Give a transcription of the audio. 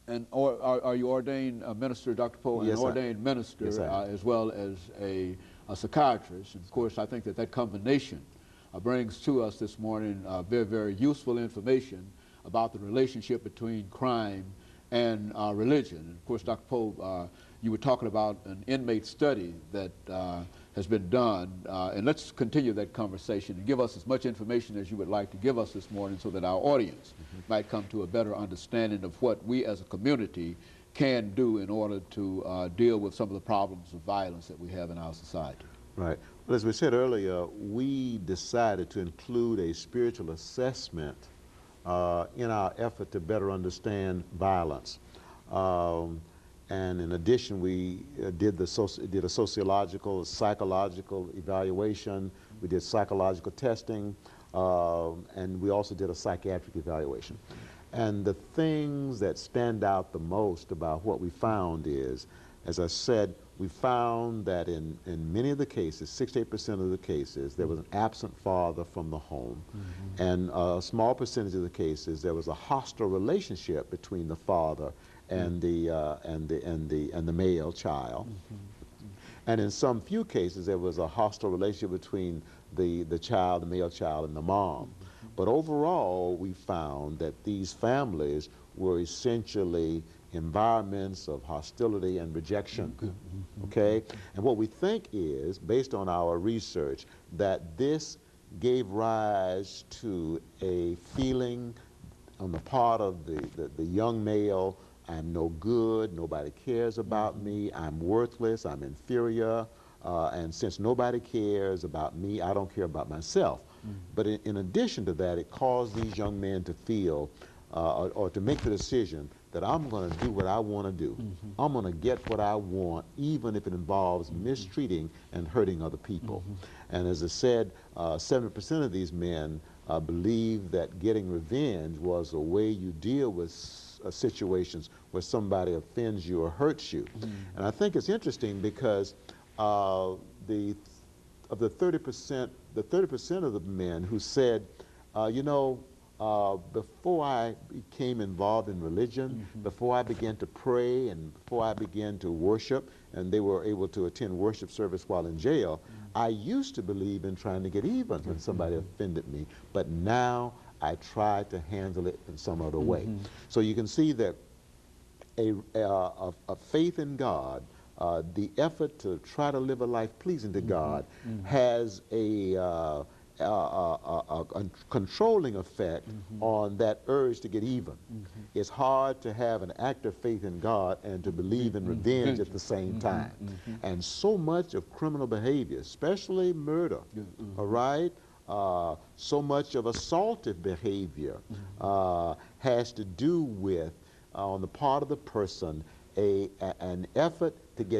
And are you ordained minister, Dr. Poe, Yes, an ordained minister yes, as well as a psychiatrist? And of course, I think that that combination brings to us this morning very, very useful information about the relationship between crime and religion. And of course, Dr. Poe, you were talking about an inmate study that has been done, and let's continue that conversation and give us as much information as you would like to give us this morning so that our audience might come to a better understanding of what we as a community can do in order to deal with some of the problems of violence that we have in our society. Right. Well, as we said earlier, we decided to include a spiritual assessment in our effort to better understand violence. And in addition, we did a sociological, psychological evaluation. We did psychological testing, and we also did a psychiatric evaluation. And the things that stand out the most about what we found is, as I said, we found that in many of the cases, 68% of the cases, there was an absent father from the home. And a small percentage of the cases, there was a hostile relationship between the father and the male child. And in some few cases, there was a hostile relationship between the male child, and the mom. But overall, we found that these families were essentially environments of hostility and rejection. Okay? And what we think is, based on our research, that this gave rise to a feeling on the part of the young male: I'm no good, nobody cares about me, I'm worthless, I'm inferior, and since nobody cares about me, I don't care about myself. But in addition to that, it caused these young men to feel or to make the decision that I'm going to do what I want to do. I'm going to get what I want, even if it involves mistreating and hurting other people. And as I said, 70% of these men believe that getting revenge was a way you deal with situations where somebody offends you or hurts you. And I think it's interesting because of the 30% of the men who said, you know, before I became involved in religion, before I began to pray and before I began to worship, and they were able to attend worship service while in jail, I used to believe in trying to get even when somebody offended me, but now I try to handle it in some other way. So you can see that a faith in God, the effort to try to live a life pleasing to God, has a controlling effect on that urge to get even. It's hard to have an active faith in God and to believe in revenge at the same time. And so much of criminal behavior, especially murder, all right, so much of assaultive behavior has to do with, on the part of the person, an effort to get